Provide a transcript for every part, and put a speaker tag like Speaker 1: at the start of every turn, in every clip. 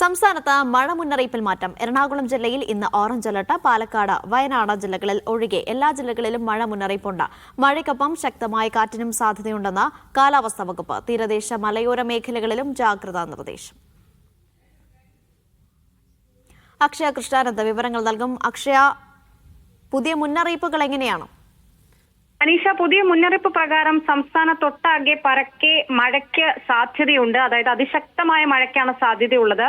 Speaker 1: സംസ്ഥാനത്ത് മഴ മുന്നറിയിപ്പിൽ മാറ്റം. എറണാകുളം ജില്ലയിൽ ഇന്ന് ഓറഞ്ച് അലർട്ട്. പാലക്കാട്, വയനാട് ജില്ലകളിൽ ഒഴികെ എല്ലാ ജില്ലകളിലും മഴ മുന്നറിയിപ്പുണ്ട്. മഴയ്ക്കൊപ്പം ശക്തമായ കാറ്റിനും സാധ്യതയുണ്ടെന്ന് കാലാവസ്ഥാ വകുപ്പ്. തീരദേശ മലയോര മേഖലകളിലും ജാഗ്രതാ നിർദ്ദേശം. അക്ഷയ കൃഷ്ണാനന്ദ വിവരങ്ങൾ നൽകും. അക്ഷയ, പുതിയ മുന്നറിയിപ്പുകൾ എങ്ങനെയാണ്?
Speaker 2: അനീഷ, പുതിയ മുന്നറിയിപ്പ് പ്രകാരം സംസ്ഥാനത്തൊട്ടാകെ പരക്കെ മഴയ്ക്ക് സാധ്യതയുണ്ട്. അതായത് അതിശക്തമായ മഴയ്ക്കാണ് സാധ്യതയുള്ളത്.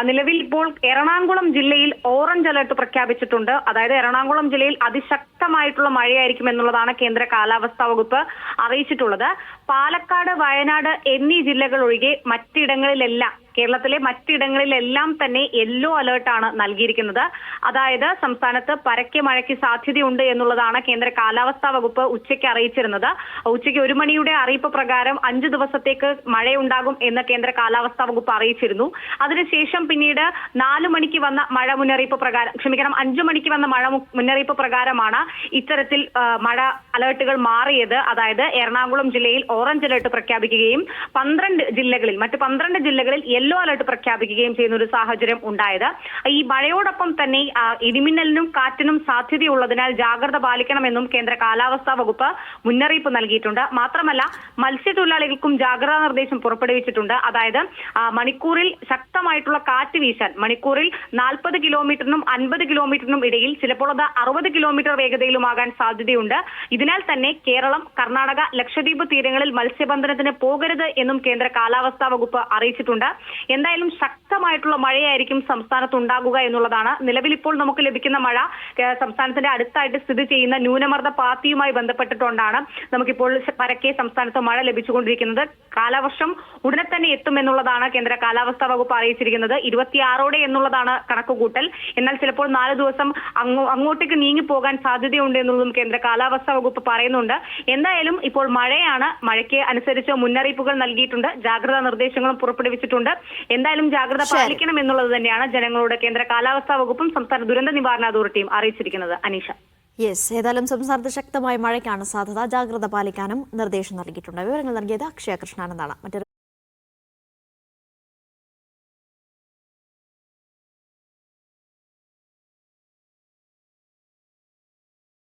Speaker 2: നിലവിൽ ഇപ്പോൾ എറണാകുളം ജില്ലയിൽ ഓറഞ്ച് അലർട്ട് പ്രഖ്യാപിച്ചിട്ടുണ്ട്. അതായത് എറണാകുളം ജില്ലയിൽ അതിശക്തമായിട്ടുള്ള മഴയായിരിക്കും എന്നുള്ളതാണ് കേന്ദ്ര കാലാവസ്ഥാ വകുപ്പ് അറിയിച്ചിട്ടുള്ളത്. പാലക്കാട്, വയനാട് എന്നീ ജില്ലകൾ ഒഴികെ മറ്റിടങ്ങളിലെല്ലാം, കേരളത്തിലെ മറ്റിടങ്ങളിലെല്ലാം തന്നെ യെല്ലോ അലേർട്ടാണ് നൽകിയിരിക്കുന്നത്. അതായത് സംസ്ഥാനത്ത് പരക്കെ മഴയ്ക്ക് സാധ്യതയുണ്ട് എന്നുള്ളതാണ് കേന്ദ്ര കാലാവസ്ഥാ വകുപ്പ് ഉച്ചയ്ക്ക് അറിയിച്ചിരുന്നത്. ഉച്ചയ്ക്ക് 1 മണിയുടെ അറിയിപ്പ് പ്രകാരം 5 ദിവസത്തേക്ക് മഴയുണ്ടാകും എന്ന് കേന്ദ്ര കാലാവസ്ഥാ വകുപ്പ് അറിയിച്ചിരുന്നു. അതിനുശേഷം പിന്നീട് 4 മണിക്ക് വന്ന മഴ മുന്നറിയിപ്പ് പ്രകാരം 5 മണിക്ക് വന്ന മഴ മുന്നറിയിപ്പ് പ്രകാരമാണ് ഇത്തരത്തിൽ മഴ അലേർട്ടുകൾ മാറിയത്. അതായത് എറണാകുളം ജില്ലയിൽ ഓറഞ്ച് അലേർട്ട് പ്രഖ്യാപിക്കുകയും മറ്റ് 12 ജില്ലകളിൽ യെല്ലോ അലർട്ട് പ്രഖ്യാപിക്കുകയും ചെയ്യുന്ന ഒരു സാഹചര്യം ഉണ്ടായത്. ഈ മഴയോടൊപ്പം തന്നെ ഇടിമിന്നലിനും കാറ്റിനും സാധ്യതയുള്ളതിനാൽ ജാഗ്രത പാലിക്കണമെന്നും കേന്ദ്ര കാലാവസ്ഥാ വകുപ്പ് മുന്നറിയിപ്പ് നൽകിയിട്ടുണ്ട്. മാത്രമല്ല, മത്സ്യത്തൊഴിലാളികൾക്കും ജാഗ്രതാ നിർദ്ദേശം പുറപ്പെടുവിച്ചിട്ടുണ്ട്. അതായത് മണിക്കൂറിൽ ശക്തമായിട്ടുള്ള കാറ്റ് വീശാൻ മണിക്കൂറിൽ 40 കിലോമീറ്ററിനും 50 കിലോമീറ്ററിനും ഇടയിൽ, ചിലപ്പോൾ അത് 60 കിലോമീറ്റർ വേഗതയിലുമാകാൻ സാധ്യതയുണ്ട്. ഇതിനാൽ തന്നെ കേരളം, കർണാടക, ലക്ഷദ്വീപ് തീരങ്ങളിൽ മത്സ്യബന്ധനത്തിന് പോകരുത് എന്നും കേന്ദ്ര കാലാവസ്ഥാ വകുപ്പ് അറിയിച്ചിട്ടുണ്ട്. എന്തായാലും ശക്തമായിട്ടുള്ള മഴയായിരിക്കും സംസ്ഥാനത്ത് ഉണ്ടാകുക എന്നുള്ളതാണ്. നിലവിൽ ഇപ്പോൾ നമുക്ക് ലഭിക്കുന്ന മഴ സംസ്ഥാനത്തിന്റെ അടുത്തായിട്ട് സ്ഥിതി ചെയ്യുന്ന ന്യൂനമർദ്ദ പാത്തിയുമായി ബന്ധപ്പെട്ടിട്ടുകൊണ്ടാണ് നമുക്കിപ്പോൾ പരക്കെ സംസ്ഥാനത്ത് മഴ ലഭിച്ചുകൊണ്ടിരിക്കുന്നത്. കാലവർഷം ഉടനെ തന്നെ എത്തുമെന്നുള്ളതാണ് കേന്ദ്ര കാലാവസ്ഥാ വകുപ്പ് അറിയിച്ചിരിക്കുന്നത്. 26 എന്നുള്ളതാണ് കണക്കുകൂട്ടൽ. എന്നാൽ ചിലപ്പോൾ 4 ദിവസം അങ്ങോട്ടേക്ക് നീങ്ങിപ്പോകാൻ സാധ്യതയുണ്ട് എന്നുള്ളതും കേന്ദ്ര കാലാവസ്ഥാ വകുപ്പ് പറയുന്നുണ്ട്. എന്തായാലും ഇപ്പോൾ മഴയാണ്. മഴയ്ക്ക് അനുസരിച്ച് മുന്നറിയിപ്പുകൾ നൽകിയിട്ടുണ്ട്, ജാഗ്രതാ നിർദ്ദേശങ്ങളും പുറപ്പെടുവിച്ചിട്ടുണ്ട്. എന്തായാലും ജാഗ്രത പാലിക്കണം എന്നുള്ളത് തന്നെയാണ് ജനങ്ങളോട് കേന്ദ്ര കാലാവസ്ഥാ വകുപ്പും സംസ്ഥാന ദുരന്ത നിവാരണ അതോറിറ്റിയും അറിയിച്ചിരിക്കുന്നത്. അനീഷ.
Speaker 1: ഏതായാലും സംസ്ഥാനത്ത് ശക്തമായ മഴയ്ക്കാണ് സാധ്യത. ജാഗ്രത പാലിക്കാനും നിർദ്ദേശം നൽകിയിട്ടുണ്ട്. വിവരങ്ങൾ നൽകിയത് അക്ഷയ കൃഷ്ണാനന്ദാണ്.